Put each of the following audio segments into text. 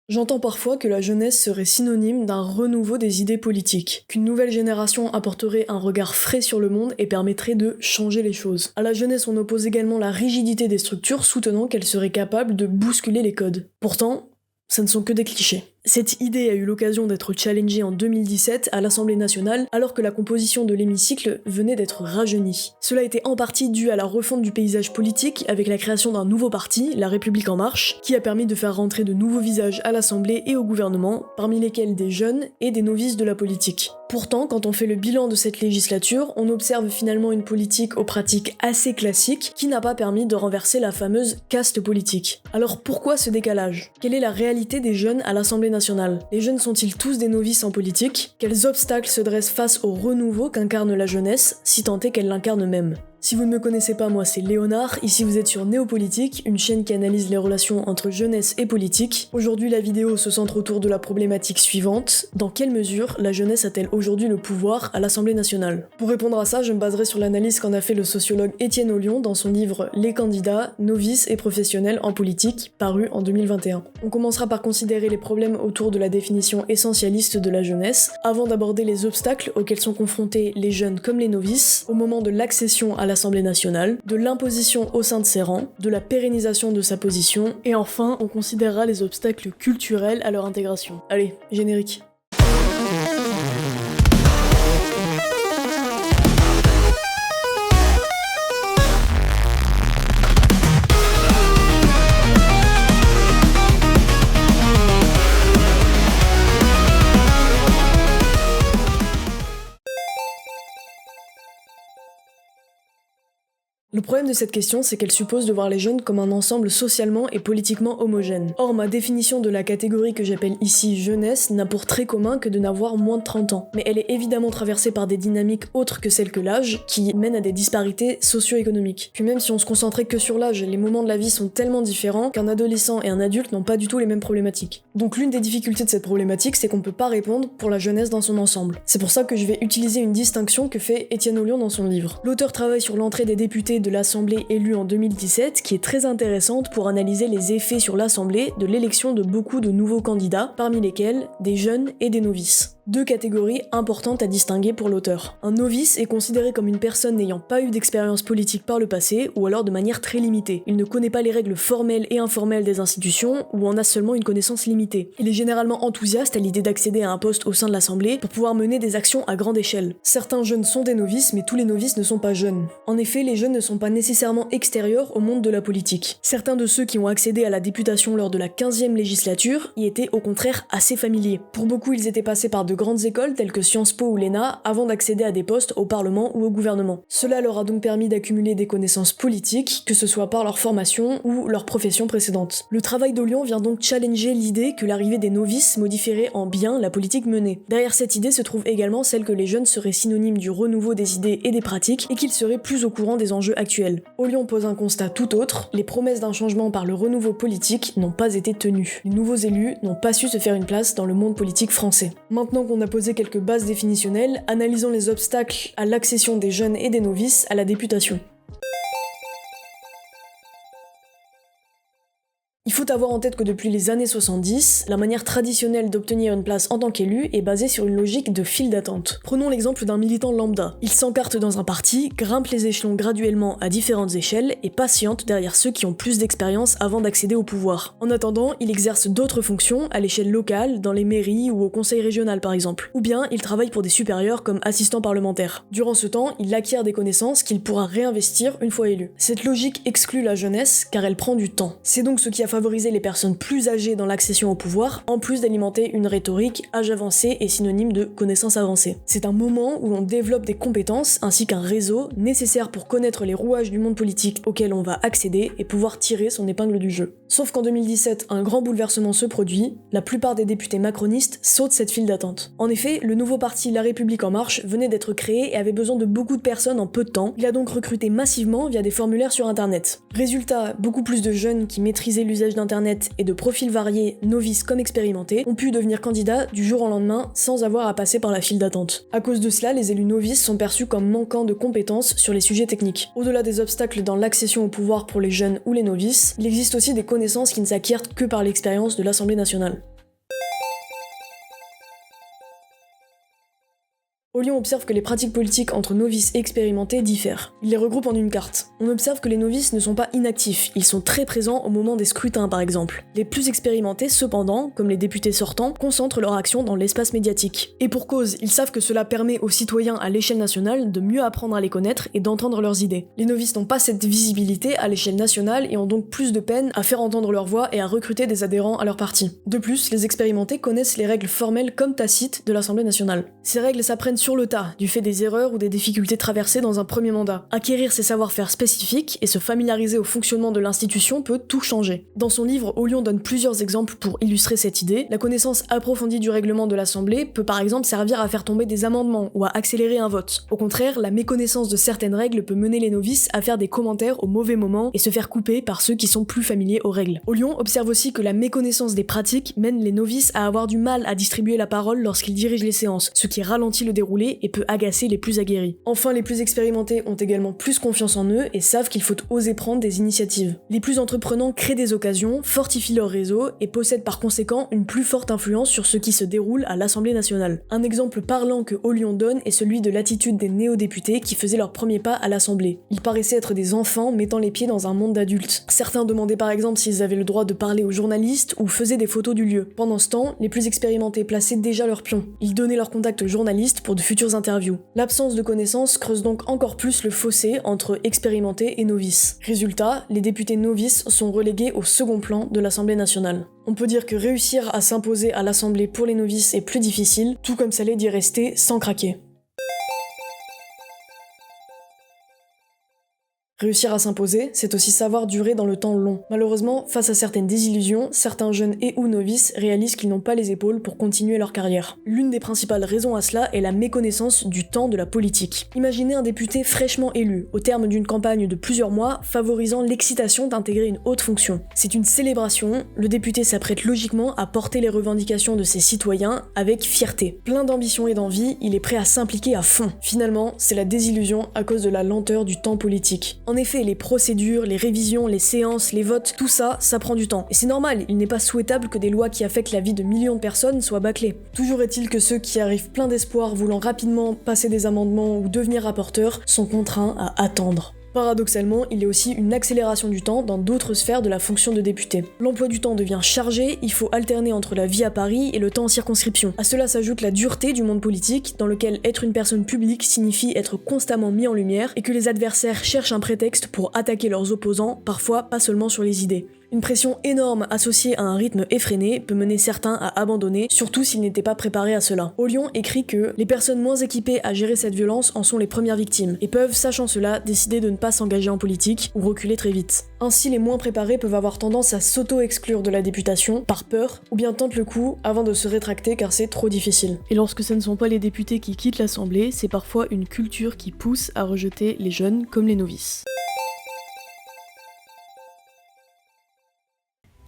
J'entends parfois que la jeunesse serait synonyme d'un renouveau des idées politiques, qu'une nouvelle génération apporterait un regard frais sur le monde et permettrait de changer les choses. À la jeunesse, on oppose également la rigidité des structures, soutenant qu'elle serait capable de bousculer les codes. Pourtant, ce ne sont que des clichés. Cette idée a eu l'occasion d'être challengée en 2017 à l'Assemblée nationale, alors que la composition de l'hémicycle venait d'être rajeunie. Cela était en partie dû à la refonte du paysage politique avec la création d'un nouveau parti, La République En Marche, qui a permis de faire rentrer de nouveaux visages à l'Assemblée et au gouvernement, parmi lesquels des jeunes et des novices de la politique. Pourtant, quand on fait le bilan de cette législature, on observe finalement une politique aux pratiques assez classiques qui n'a pas permis de renverser la fameuse caste politique. Alors pourquoi ce décalage ? Quelle est la réalité des jeunes à l'Assemblée nationale ? Les jeunes sont-ils tous des novices en politique ? Quels obstacles se dressent face au renouveau qu'incarne la jeunesse, si tant est qu'elle l'incarne même ? Si vous ne me connaissez pas, moi c'est Léonard, ici vous êtes sur Néopolitique, une chaîne qui analyse les relations entre jeunesse et politique. Aujourd'hui la vidéo se centre autour de la problématique suivante: dans quelle mesure la jeunesse a-t-elle aujourd'hui le pouvoir à l'Assemblée nationale ? Pour répondre à ça, je me baserai sur l'analyse qu'en a fait le sociologue Étienne Ollion dans son livre Les candidats, novices et professionnels en politique, paru en 2021. On commencera par considérer les problèmes autour de la définition essentialiste de la jeunesse, avant d'aborder les obstacles auxquels sont confrontés les jeunes comme les novices, au moment de l'accession à l'Assemblée nationale, de l'imposition au sein de ses rangs, de la pérennisation de sa position, et enfin, on considérera les obstacles culturels à leur intégration. Allez, générique. Le problème de cette question, c'est qu'elle suppose de voir les jeunes comme un ensemble socialement et politiquement homogène. Or, ma définition de la catégorie que j'appelle ici jeunesse n'a pour trait commun que de n'avoir moins de 30 ans. Mais elle est évidemment traversée par des dynamiques autres que celles que l'âge, qui mènent à des disparités socio-économiques. Puis même si on se concentrait que sur l'âge, les moments de la vie sont tellement différents qu'un adolescent et un adulte n'ont pas du tout les mêmes problématiques. Donc l'une des difficultés de cette problématique, c'est qu'on ne peut pas répondre pour la jeunesse dans son ensemble. C'est pour ça que je vais utiliser une distinction que fait Étienne Ollion dans son livre. L'auteur travaille sur l'entrée des députés de l'Assemblée élue en 2017, qui est très intéressante pour analyser les effets sur l'Assemblée de l'élection de beaucoup de nouveaux candidats, parmi lesquels des jeunes et des novices. Deux catégories importantes à distinguer pour l'auteur. Un novice est considéré comme une personne n'ayant pas eu d'expérience politique par le passé, ou alors de manière très limitée. Il ne connaît pas les règles formelles et informelles des institutions, ou en a seulement une connaissance limitée. Il est généralement enthousiaste à l'idée d'accéder à un poste au sein de l'Assemblée pour pouvoir mener des actions à grande échelle. Certains jeunes sont des novices, mais tous les novices ne sont pas jeunes. En effet, les jeunes ne sont pas nécessairement extérieurs au monde de la politique. Certains de ceux qui ont accédé à la députation lors de la 15e législature y étaient au contraire assez familiers. Pour beaucoup, ils étaient passés par de grandes écoles telles que Sciences Po ou l'ENA avant d'accéder à des postes au Parlement ou au gouvernement. Cela leur a donc permis d'accumuler des connaissances politiques, que ce soit par leur formation ou leur profession précédente. Le travail d'Ollion vient donc challenger l'idée que l'arrivée des novices modifierait en bien la politique menée. Derrière cette idée se trouve également celle que les jeunes seraient synonymes du renouveau des idées et des pratiques et qu'ils seraient plus au courant des enjeux actuels. Ollion pose un constat tout autre: les promesses d'un changement par le renouveau politique n'ont pas été tenues. Les nouveaux élus n'ont pas su se faire une place dans le monde politique français. Maintenant qu'on a posé quelques bases définitionnelles, analysons les obstacles à l'accession des jeunes et des novices à la députation. Il faut avoir en tête que depuis les années 70, la manière traditionnelle d'obtenir une place en tant qu'élu est basée sur une logique de file d'attente. Prenons l'exemple d'un militant lambda. Il s'encarte dans un parti, grimpe les échelons graduellement à différentes échelles et patiente derrière ceux qui ont plus d'expérience avant d'accéder au pouvoir. En attendant, il exerce d'autres fonctions à l'échelle locale, dans les mairies ou au conseil régional par exemple. Ou bien, il travaille pour des supérieurs comme assistant parlementaire. Durant ce temps, il acquiert des connaissances qu'il pourra réinvestir une fois élu. Cette logique exclut la jeunesse car elle prend du temps. C'est donc ce qui a favoriser les personnes plus âgées dans l'accession au pouvoir, en plus d'alimenter une rhétorique âge avancé et synonyme de connaissance avancée. C'est un moment où l'on développe des compétences ainsi qu'un réseau nécessaire pour connaître les rouages du monde politique auquel on va accéder et pouvoir tirer son épingle du jeu. Sauf qu'en 2017, un grand bouleversement se produit, la plupart des députés macronistes sautent cette file d'attente. En effet, le nouveau parti La République En Marche venait d'être créé et avait besoin de beaucoup de personnes en peu de temps. Il a donc recruté massivement via des formulaires sur internet. Résultat, beaucoup plus de jeunes qui maîtrisaient l'usage d'internet et de profils variés, novices comme expérimentés, ont pu devenir candidats du jour au lendemain sans avoir à passer par la file d'attente. À cause de cela, les élus novices sont perçus comme manquant de compétences sur les sujets techniques. Au-delà des obstacles dans l'accession au pouvoir pour les jeunes ou les novices, il existe aussi des connaissances qui ne s'acquièrent que par l'expérience de l'Assemblée nationale. Ollion observe que les pratiques politiques entre novices et expérimentés diffèrent. Il les regroupe en une carte. On observe que les novices ne sont pas inactifs, ils sont très présents au moment des scrutins par exemple. Les plus expérimentés cependant, comme les députés sortants, concentrent leur action dans l'espace médiatique. Et pour cause, ils savent que cela permet aux citoyens à l'échelle nationale de mieux apprendre à les connaître et d'entendre leurs idées. Les novices n'ont pas cette visibilité à l'échelle nationale et ont donc plus de peine à faire entendre leur voix et à recruter des adhérents à leur parti. De plus, les expérimentés connaissent les règles formelles comme tacites de l'Assemblée nationale. Ces règles s'apprennent sur le tas, du fait des erreurs ou des difficultés traversées dans un premier mandat. Acquérir ces savoir-faire spécifiques et se familiariser au fonctionnement de l'institution peut tout changer. Dans son livre, Ollion donne plusieurs exemples pour illustrer cette idée. La connaissance approfondie du règlement de l'Assemblée peut par exemple servir à faire tomber des amendements ou à accélérer un vote. Au contraire, la méconnaissance de certaines règles peut mener les novices à faire des commentaires au mauvais moment et se faire couper par ceux qui sont plus familiers aux règles. Ollion observe aussi que la méconnaissance des pratiques mène les novices à avoir du mal à distribuer la parole lorsqu'ils dirigent les séances, ce qui ralentit le déroulé et peut agacer les plus aguerris. Enfin, les plus expérimentés ont également plus confiance en eux et savent qu'il faut oser prendre des initiatives. Les plus entreprenants créent des occasions, fortifient leur réseau et possèdent par conséquent une plus forte influence sur ce qui se déroule à l'Assemblée nationale. Un exemple parlant que Ollion donne est celui de l'attitude des néo-députés qui faisaient leur premier pas à l'Assemblée. Ils paraissaient être des enfants mettant les pieds dans un monde d'adultes. Certains demandaient par exemple s'ils avaient le droit de parler aux journalistes ou faisaient des photos du lieu. Pendant ce temps, les plus expérimentés plaçaient déjà leurs pions. Ils donnaient leur contact aux journalistes pour de futures interviews. L'absence de connaissances creuse donc encore plus le fossé entre expérimentés et novices. Résultat, les députés novices sont relégués au second plan de l'Assemblée nationale. On peut dire que réussir à s'imposer à l'Assemblée pour les novices est plus difficile, tout comme ça l'est d'y rester sans craquer. Réussir à s'imposer, c'est aussi savoir durer dans le temps long. Malheureusement, face à certaines désillusions, certains jeunes et ou novices réalisent qu'ils n'ont pas les épaules pour continuer leur carrière. L'une des principales raisons à cela est la méconnaissance du temps de la politique. Imaginez un député fraîchement élu, au terme d'une campagne de plusieurs mois, favorisant l'excitation d'intégrer une haute fonction. C'est une célébration, le député s'apprête logiquement à porter les revendications de ses citoyens avec fierté. Plein d'ambition et d'envie, il est prêt à s'impliquer à fond. Finalement, c'est la désillusion à cause de la lenteur du temps politique. En effet, les procédures, les révisions, les séances, les votes, tout ça, ça prend du temps. Et c'est normal, il n'est pas souhaitable que des lois qui affectent la vie de millions de personnes soient bâclées. Toujours est-il que ceux qui arrivent plein d'espoir voulant rapidement passer des amendements ou devenir rapporteurs sont contraints à attendre. Paradoxalement, il y a aussi une accélération du temps dans d'autres sphères de la fonction de député. L'emploi du temps devient chargé, il faut alterner entre la vie à Paris et le temps en circonscription. À cela s'ajoute la dureté du monde politique, dans lequel être une personne publique signifie être constamment mis en lumière et que les adversaires cherchent un prétexte pour attaquer leurs opposants, parfois pas seulement sur les idées. Une pression énorme associée à un rythme effréné peut mener certains à abandonner, surtout s'ils n'étaient pas préparés à cela. Ollion écrit que les personnes moins équipées à gérer cette violence en sont les premières victimes, et peuvent, sachant cela, décider de ne pas s'engager en politique ou reculer très vite. Ainsi, les moins préparés peuvent avoir tendance à s'auto-exclure de la députation, par peur, ou bien tentent le coup avant de se rétracter car c'est trop difficile. Et lorsque ce ne sont pas les députés qui quittent l'Assemblée, c'est parfois une culture qui pousse à rejeter les jeunes comme les novices.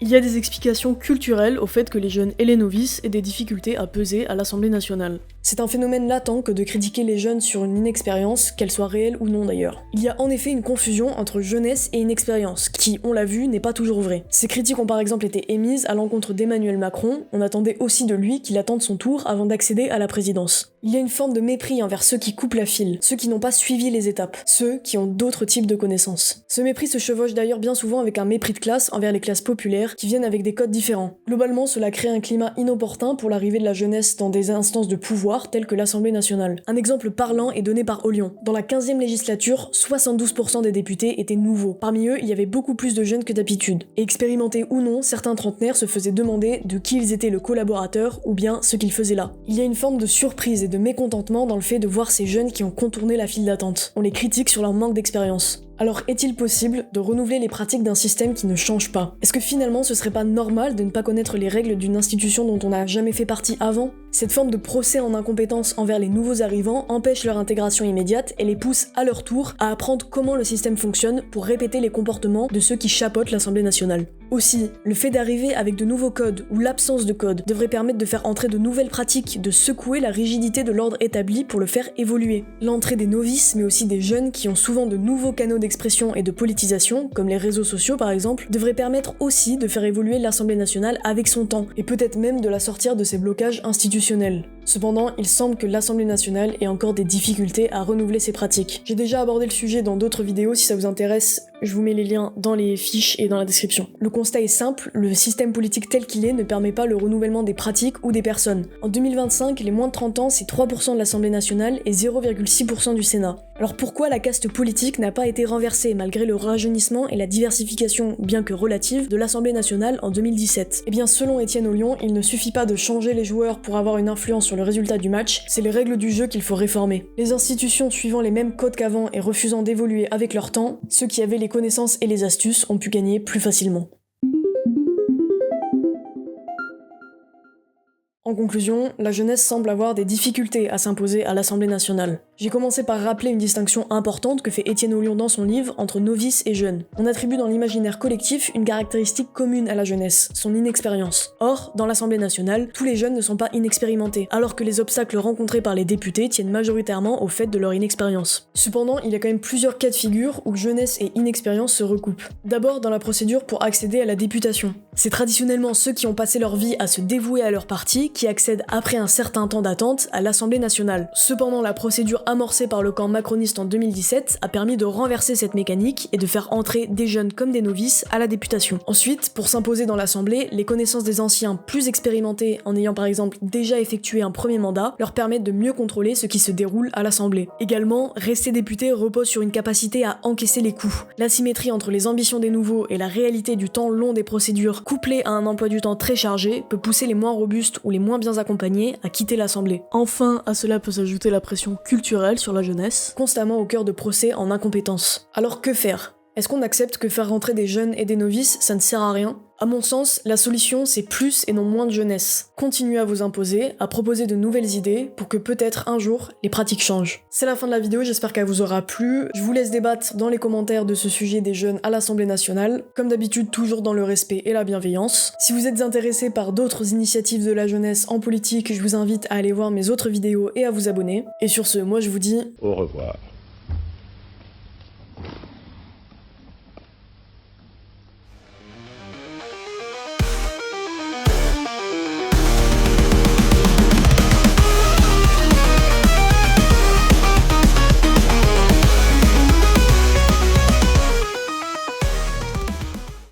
Il y a des explications culturelles au fait que les jeunes et les novices aient des difficultés à peser à l'Assemblée nationale. C'est un phénomène latent que de critiquer les jeunes sur une inexpérience, qu'elle soit réelle ou non d'ailleurs. Il y a en effet une confusion entre jeunesse et inexpérience, qui, on l'a vu, n'est pas toujours vraie. Ces critiques ont par exemple été émises à l'encontre d'Emmanuel Macron, on attendait aussi de lui qu'il attende son tour avant d'accéder à la présidence. Il y a une forme de mépris envers ceux qui coupent la file, ceux qui n'ont pas suivi les étapes, ceux qui ont d'autres types de connaissances. Ce mépris se chevauche d'ailleurs bien souvent avec un mépris de classe envers les classes populaires qui viennent avec des codes différents. Globalement, cela crée un climat inopportun pour l'arrivée de la jeunesse dans des instances de pouvoir telles que l'Assemblée nationale. Un exemple parlant est donné par Ollion. Dans la 15e législature, 72% des députés étaient nouveaux. Parmi eux, il y avait beaucoup plus de jeunes que d'habitude. Et expérimentés ou non, certains trentenaires se faisaient demander de qui ils étaient le collaborateur ou bien ce qu'ils faisaient là. Il y a une forme de surprise et de mécontentement dans le fait de voir ces jeunes qui ont contourné la file d'attente. On les critique sur leur manque d'expérience. Alors est-il possible de renouveler les pratiques d'un système qui ne change pas? Est-ce que finalement ce serait pas normal de ne pas connaître les règles d'une institution dont on n'a jamais fait partie avant? Cette forme de procès en incompétence envers les nouveaux arrivants empêche leur intégration immédiate et les pousse à leur tour à apprendre comment le système fonctionne pour répéter les comportements de ceux qui chapeautent l'Assemblée nationale. Aussi, le fait d'arriver avec de nouveaux codes ou l'absence de codes devrait permettre de faire entrer de nouvelles pratiques, de secouer la rigidité de l'ordre établi pour le faire évoluer. L'entrée des novices, mais aussi des jeunes qui ont souvent de nouveaux canaux d'expression et de politisation, comme les réseaux sociaux par exemple, devrait permettre aussi de faire évoluer l'Assemblée nationale avec son temps, et peut-être même de la sortir de ses blocages institutionnels. Cependant, il semble que l'Assemblée nationale ait encore des difficultés à renouveler ces pratiques. J'ai déjà abordé le sujet dans d'autres vidéos, si ça vous intéresse, je vous mets les liens dans les fiches et dans la description. Le constat est simple, le système politique tel qu'il est ne permet pas le renouvellement des pratiques ou des personnes. En 2025, les moins de 30 ans, c'est 3% de l'Assemblée nationale et 0,6% du Sénat. Alors pourquoi la caste politique n'a pas été renversée malgré le rajeunissement et la diversification, bien que relative, de l'Assemblée nationale en 2017 ? Eh bien selon Étienne Ollion, il ne suffit pas de changer les joueurs pour avoir une influence sur le résultat du match, c'est les règles du jeu qu'il faut réformer. Les institutions suivant les mêmes codes qu'avant et refusant d'évoluer avec leur temps, ceux qui avaient les connaissances et les astuces ont pu gagner plus facilement. En conclusion, la jeunesse semble avoir des difficultés à s'imposer à l'Assemblée nationale. J'ai commencé par rappeler une distinction importante que fait Étienne Ollion dans son livre entre novice et jeune. On attribue dans l'imaginaire collectif une caractéristique commune à la jeunesse, son inexpérience. Or, dans l'Assemblée nationale, tous les jeunes ne sont pas inexpérimentés, alors que les obstacles rencontrés par les députés tiennent majoritairement au fait de leur inexpérience. Cependant, il y a quand même plusieurs cas de figure où jeunesse et inexpérience se recoupent. D'abord, dans la procédure pour accéder à la députation. C'est traditionnellement ceux qui ont passé leur vie à se dévouer à leur parti qui accèdent après un certain temps d'attente à l'Assemblée nationale. Cependant, la procédure amorcée par le camp macroniste en 2017 a permis de renverser cette mécanique et de faire entrer des jeunes comme des novices à la députation. Ensuite, pour s'imposer dans l'Assemblée, les connaissances des anciens plus expérimentés en ayant par exemple déjà effectué un premier mandat leur permettent de mieux contrôler ce qui se déroule à l'Assemblée. Également, rester député repose sur une capacité à encaisser les coups. L'asymétrie entre les ambitions des nouveaux et la réalité du temps long des procédures, couplée à un emploi du temps très chargé, peut pousser les moins robustes ou les moins bien accompagnés à quitter l'Assemblée. Enfin, à cela peut s'ajouter la pression culturelle sur la jeunesse, constamment au cœur de procès en incompétence. Alors que faire ? Est-ce qu'on accepte que faire rentrer des jeunes et des novices, ça ne sert à rien ? À mon sens, la solution c'est plus et non moins de jeunesse. Continuez à vous imposer, à proposer de nouvelles idées pour que peut-être un jour les pratiques changent. C'est la fin de la vidéo, j'espère qu'elle vous aura plu. Je vous laisse débattre dans les commentaires de ce sujet des jeunes à l'Assemblée nationale, comme d'habitude toujours dans le respect et la bienveillance. Si vous êtes intéressé par d'autres initiatives de la jeunesse en politique, je vous invite à aller voir mes autres vidéos et à vous abonner. Et sur ce, moi je vous dis au revoir.